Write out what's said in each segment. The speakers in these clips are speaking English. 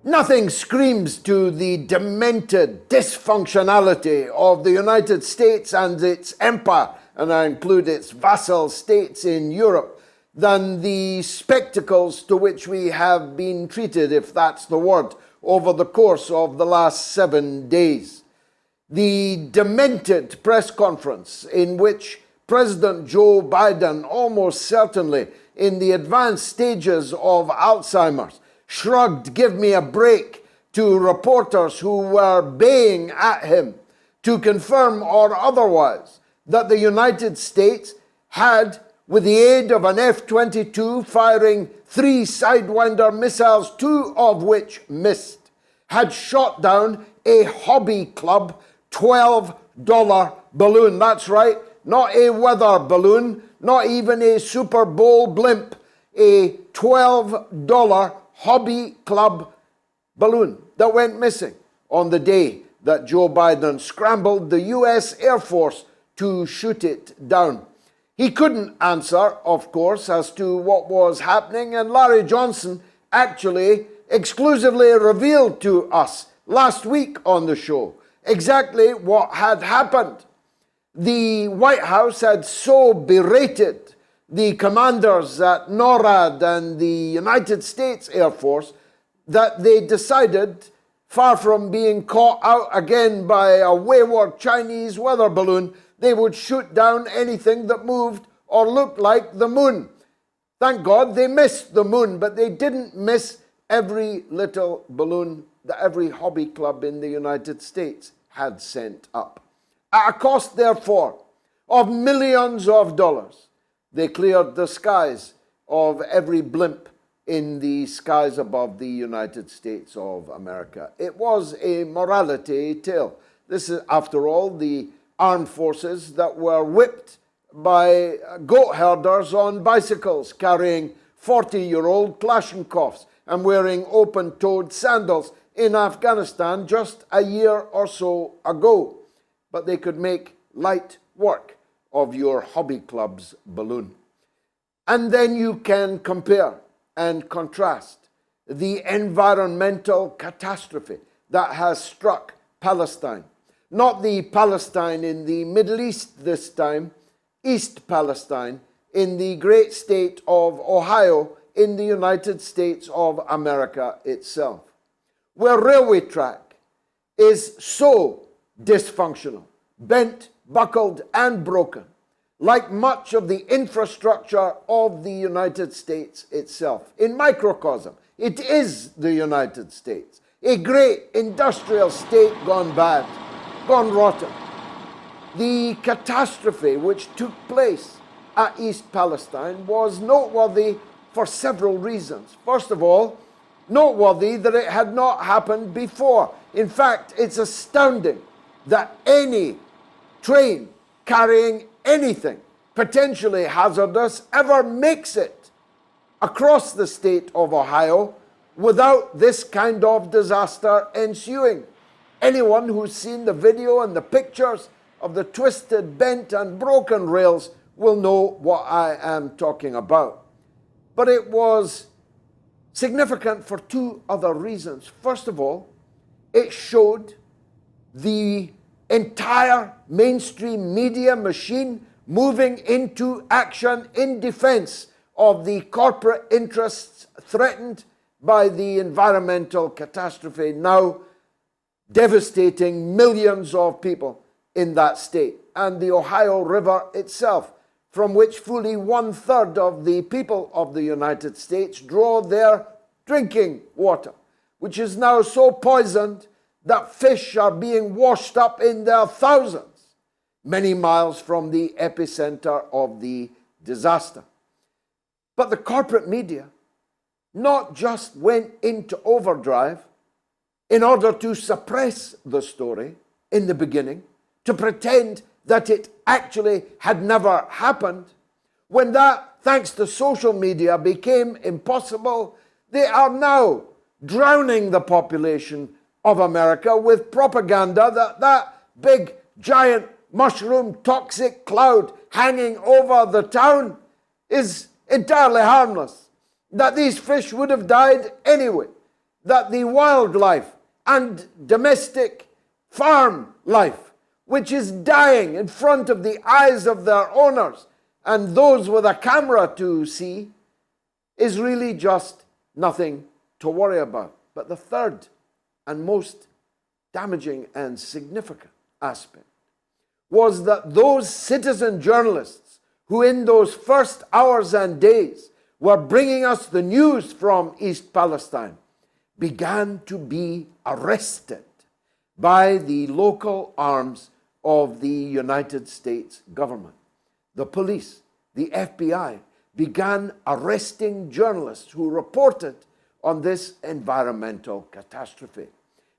Nothing screams to the demented dysfunctionality of the United States and its empire, and I include its vassal states in Europe, than the spectacles to which we have been treated, if that's the word, over the course of the last 7 days. The demented press conference in which President Joe Biden, almost certainly in the advanced stages of Alzheimer's, shrugged "give me a break" to reporters who were baying at him to confirm or otherwise that the United States had, with the aid of an F-22 firing 3 Sidewinder missiles, 2 of which missed, had shot down a Hobby Club $12 balloon. That's right, not a weather balloon, not even a Super Bowl blimp, a $12 Hobby Club balloon that went missing on the day that Joe Biden scrambled the US Air Force to shoot it down. He couldn't answer, of course, as to what was happening, and Larry Johnson actually exclusively revealed to us last week on the show exactly what had happened. The White House had so berated the commanders at NORAD and the United States Air Force that they decided, far from being caught out again by a wayward Chinese weather balloon, they would shoot down anything that moved or looked like the moon. Thank God they missed the moon, but they didn't miss every little balloon that every hobby club in the United States had sent up. At a cost, therefore, of millions of dollars, they cleared the skies of every blimp in the skies above the United States of America. It was a morality tale. This is, after all, the armed forces that were whipped by goat herders on bicycles carrying 40-year-old Kalashnikovs and wearing open-toed sandals in Afghanistan just a year or so ago. But they could make light work of your hobby club's balloon. And then you can compare and contrast the environmental catastrophe that has struck Palestine. Not the Palestine in the Middle East this time, East Palestine in the great state of Ohio in the United States of America itself, where railway track is so dysfunctional, bent, buckled, and broken, like much of the infrastructure of the United States itself. In microcosm, it is the United States, a great industrial state gone bad, gone rotten. The catastrophe which took place at East Palestine was noteworthy for several reasons. First of all, noteworthy that it had not happened before. In fact, it's astounding that any train carrying anything potentially hazardous ever makes it across the state of Ohio without this kind of disaster ensuing. Anyone who's seen the video and the pictures of the twisted, bent, and broken rails will know what I am talking about. But it was significant for 2 other reasons. First of all, it showed the entire mainstream media machine moving into action in defense of the corporate interests threatened by the environmental catastrophe now devastating millions of people in that state, and the Ohio River itself, from which fully 1/3 of the people of the United States draw their drinking water, which is now so poisoned that fish are being washed up in their thousands, many miles from the epicenter of the disaster. But the corporate media not just went into overdrive in order to suppress the story in the beginning, to pretend that it actually had never happened. When that, thanks to social media, became impossible, they are now drowning the population of America with propaganda that that big, giant, mushroom toxic cloud hanging over the town is entirely harmless, that these fish would have died anyway, that the wildlife and domestic farm life, which is dying in front of the eyes of their owners and those with a camera to see, is really just nothing to worry about. But the third and most damaging and significant aspect was that those citizen journalists who in those first hours and days were bringing us the news from East Palestine began to be arrested by the local arms of the United States government. The police, the FBI, began arresting journalists who reported on this environmental catastrophe,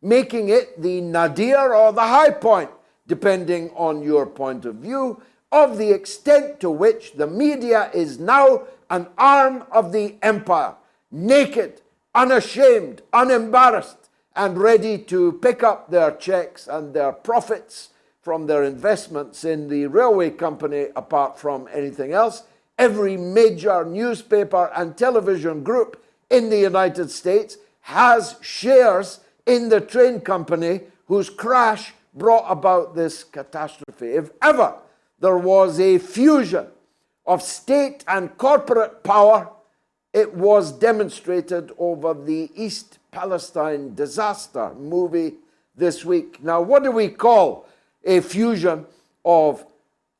making it the nadir or the high point, depending on your point of view, of the extent to which the media is now an arm of the empire, naked, unashamed, unembarrassed, and ready to pick up their checks and their profits from their investments in the railway company apart from anything else. Every major newspaper and television group in the United States has shares in the train company whose crash brought about this catastrophe. If ever there was a fusion of state and corporate power, it was demonstrated over the East Palestine disaster movie this week. Now, what do we call a fusion of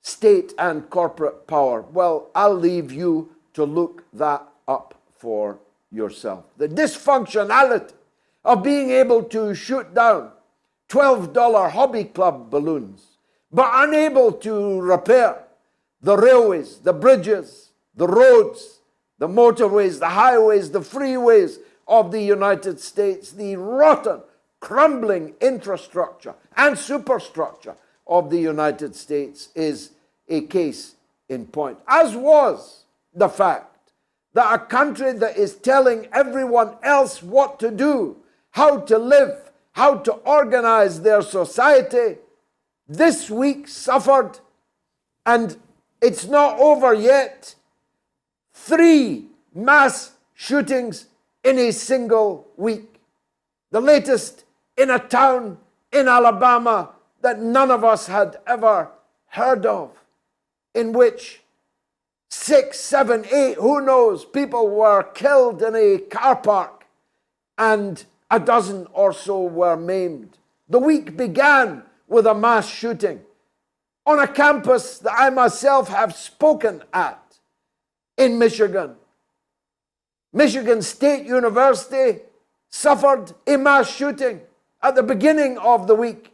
state and corporate power? Well, I'll leave you to look that up for yourself. The dysfunctionality of being able to shoot down $12 hobby club balloons, but unable to repair the railways, the bridges, the roads, the motorways, the highways, the freeways of the United States, the rotten, crumbling infrastructure and superstructure of the United States is a case in point. As was the fact that a country that is telling everyone else what to do, how to live, how to organize their society, this week suffered, and it's not over yet, 3 mass shootings in a single week. The latest in a town in Alabama that none of us had ever heard of, in which 6, 7, 8, who knows, people were killed in a car park and a dozen or so were maimed. The week began with a mass shooting on a campus that I myself have spoken at in Michigan. Michigan State University suffered a mass shooting at the beginning of the week.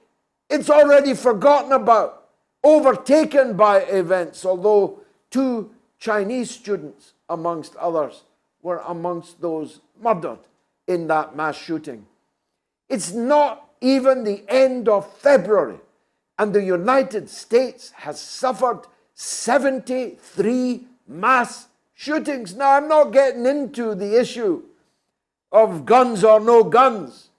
It's already forgotten about, overtaken by events, although 2 Chinese students, amongst others, were amongst those murdered in that mass shooting. It's not even the end of February, and the United States has suffered 73 mass shootings. Now, I'm not getting into the issue of guns or no guns.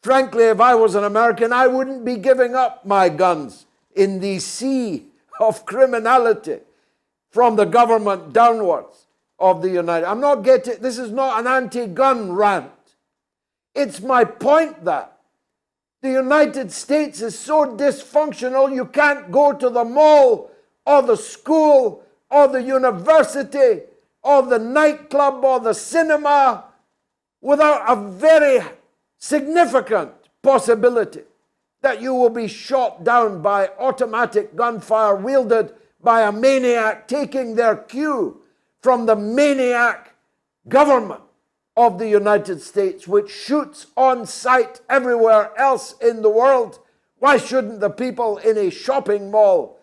Frankly, if I was an American, I wouldn't be giving up my guns in the sea of criminality from the government downwards of the United. I'm not getting, this is not an anti-gun rant. It's my point that the United States is so dysfunctional you can't go to the mall or the school or the university or the nightclub or the cinema without a very significant possibility that you will be shot down by automatic gunfire wielded by a maniac taking their cue from the maniac government of the United States, which shoots on sight everywhere else in the world. Why shouldn't the people in a shopping mall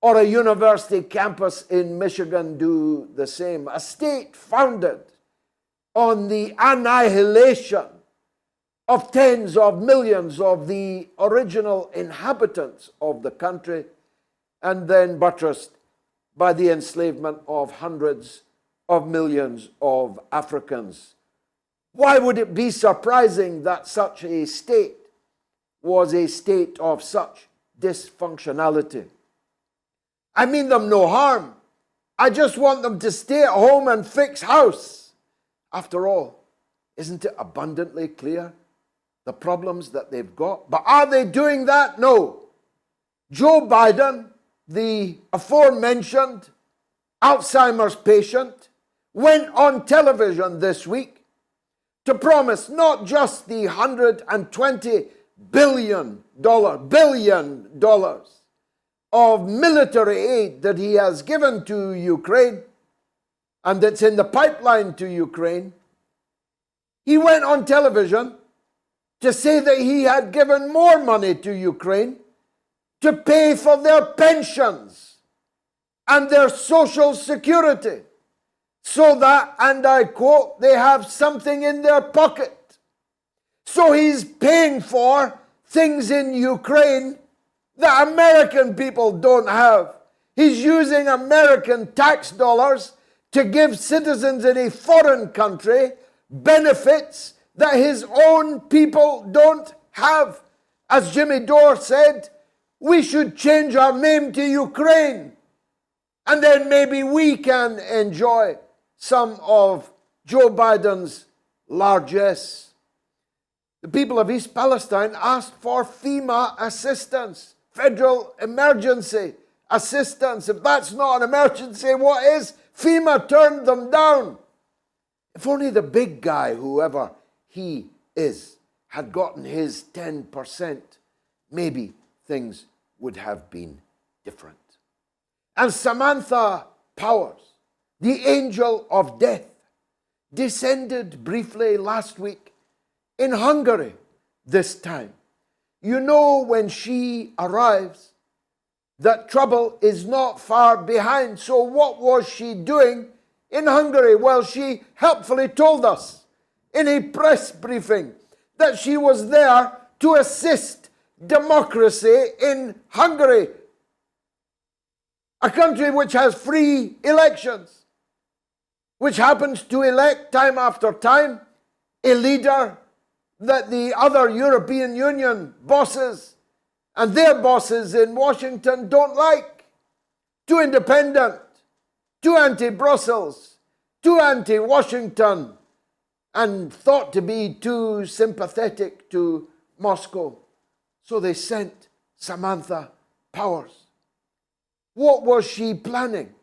or a university campus in Michigan do the same? A state founded on the annihilation of tens of millions of the original inhabitants of the country, and then buttressed by the enslavement of hundreds of millions of Africans. Why would it be surprising that such a state was a state of such dysfunctionality? I mean them no harm. I just want them to stay at home and fix house. After all, Isn't it abundantly clear the problems that they've got? But are they doing that? No. Joe Biden, the aforementioned Alzheimer's patient, went on television this week to promise not just the $120 billion of military aid that he has given to Ukraine and that's in the pipeline to Ukraine. He went on television to say that he had given more money to Ukraine to pay for their pensions and their social security, so that, and I quote, they have something in their pocket. So he's paying for things in Ukraine that American people don't have. He's using American tax dollars to give citizens in a foreign country benefits that his own people don't have. As Jimmy Dore said, we should change our name to Ukraine, and then maybe we can enjoy some of Joe Biden's largesse. The people of East Palestine asked for FEMA assistance, federal emergency assistance. If that's not an emergency, what is? FEMA turned them down. If only the big guy, whoever he is, had gotten his 10%, maybe things would have been different. And Samantha Powers, the angel of death, descended briefly last week in Hungary this time. You know, when she arrives, that trouble is not far behind. So what was she doing in Hungary? Well, she helpfully told us in a press briefing that she was there to assist democracy in Hungary, a country which has free elections, which happens to elect time after time a leader that the other European Union bosses and their bosses in Washington don't like. Too independent, too anti-Brussels, too anti-Washington, and thought to be too sympathetic to Moscow. So they sent Samantha Powers. What was she planning?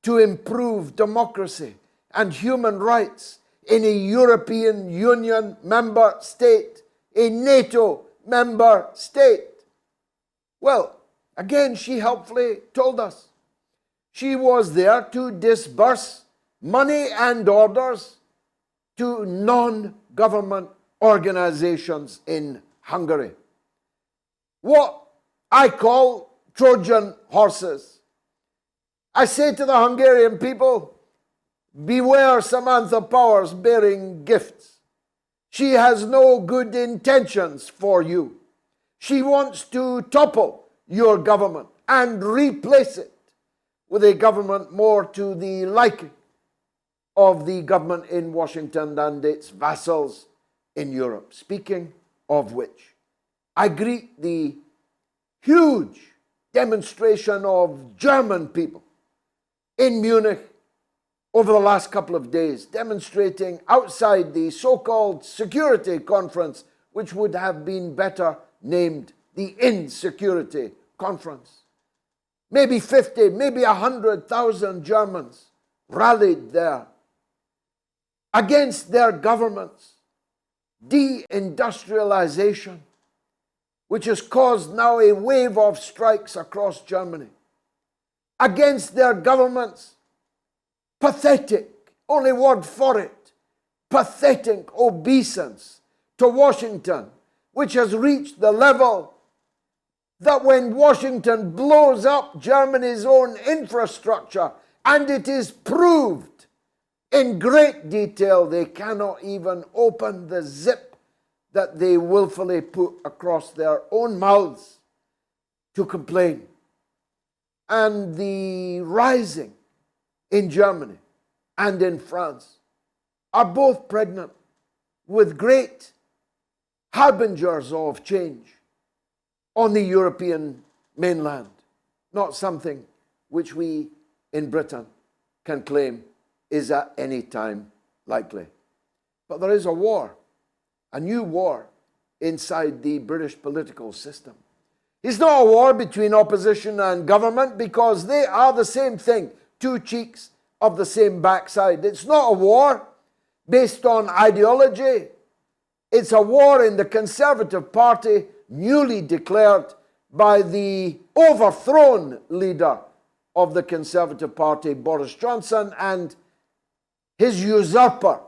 To improve democracy and human rights in a European Union member state, a NATO member state. Well, again, she helpfully told us she was there to disburse money and orders to non-government organizations in Hungary. What I call Trojan horses. I say to the Hungarian people, beware Samantha Powers bearing gifts. She has no good intentions for you. She wants to topple your government and replace it with a government more to the liking of the government in Washington and its vassals in Europe. Speaking of which, I greet the huge demonstration of German people in Munich over the last couple of days, demonstrating outside the so-called security conference, which would have been better named the Insecurity Conference. Maybe 50, maybe 100,000 Germans rallied there against their government's deindustrialization, which has caused now a wave of strikes across Germany, against their government's pathetic, only word for it, pathetic obeisance to Washington, which has reached the level that when Washington blows up Germany's own infrastructure, and it is proved in great detail, they cannot even open the zip that they willfully put across their own mouths to complain. And the rising in Germany and in France are both pregnant with great harbingers of change on the European mainland, not something which we in Britain can claim is at any time likely. But there is a war, a new war inside the British political system. It's not a war between opposition and government because they are the same thing, two cheeks of the same backside. It's not a war based on ideology. It's a war in the Conservative Party, newly declared by the overthrown leader of the Conservative Party, Boris Johnson, and his usurper,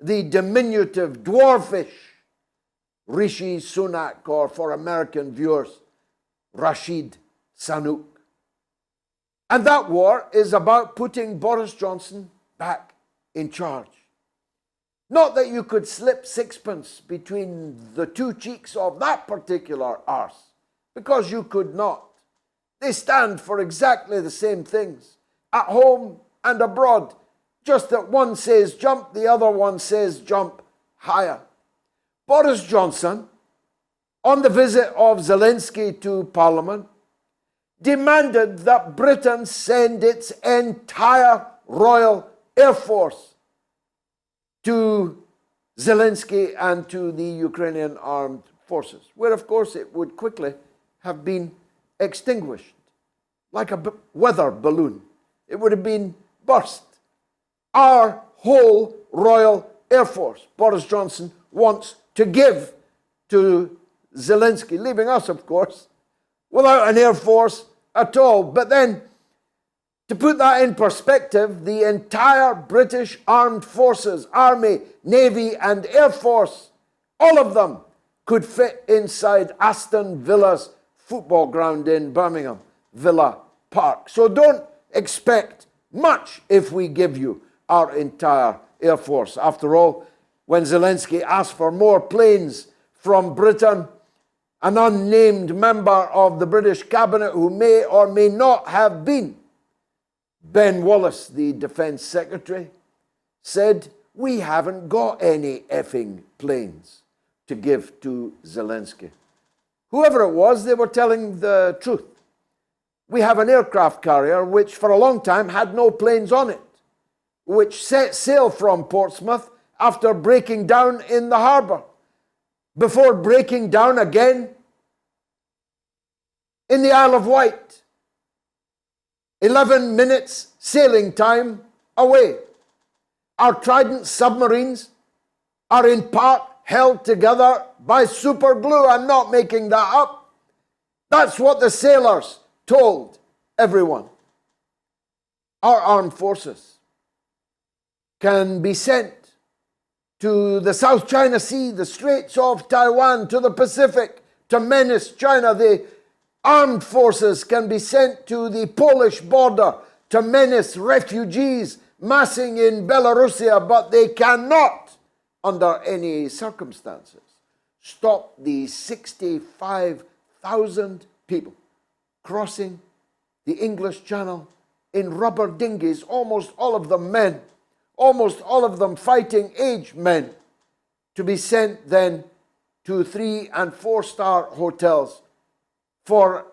the diminutive, dwarfish Rishi Sunak, or for American viewers, Rashid Sunak. And that war is about putting Boris Johnson back in charge. Not that you could slip sixpence between the two cheeks of that particular arse, because you could not. They stand for exactly the same things, at home and abroad, just that one says jump, the other one says jump higher. Boris Johnson, on the visit of Zelensky to Parliament, demanded that Britain send its entire Royal Air Force to Zelensky and to the Ukrainian armed forces, where of course it would quickly have been extinguished like a weather balloon. It would have been burst. Our whole Royal Air Force, Boris Johnson wants to give to Zelensky, leaving us, of course, without an air force at all. But then, to put that in perspective, the entire British Armed Forces, Army, Navy, and Air Force, all of them could fit inside Aston Villa's football ground in Birmingham, Villa Park. So don't expect much if we give you our entire Air Force. After all, when Zelensky asked for more planes from Britain, an unnamed member of the British cabinet, who may or may not have been Ben Wallace, the Defence Secretary, said, "We haven't got any effing planes to give to Zelensky." Whoever it was, they were telling the truth. We have an aircraft carrier which for a long time had no planes on it, which set sail from Portsmouth after breaking down in the harbour, before breaking down again in the Isle of Wight. 11 minutes sailing time away. Our Trident submarines are in part held together by super glue. I'm not making that up. That's what the sailors told everyone. Our armed forces can be sent to the South China Sea, the Straits of Taiwan, to the Pacific, to menace China. The armed forces can be sent to the Polish border to menace refugees massing in Belarusia, but they cannot, under any circumstances, stop the 65,000 people crossing the English Channel in rubber dinghies, almost all of them men, almost all of them fighting-age men, to be sent then to 3- and 4-star hotels for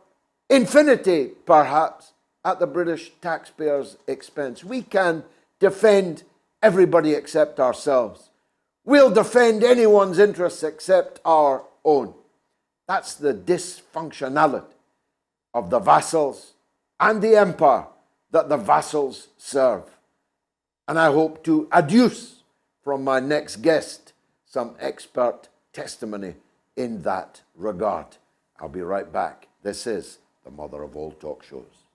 infinity, perhaps, at the British taxpayers' expense. We can defend everybody except ourselves. We'll defend anyone's interests except our own. That's the dysfunctionality of the vassals and the empire that the vassals serve. And I hope to adduce from my next guest some expert testimony in that regard. I'll be right back. This is the mother of all talk shows.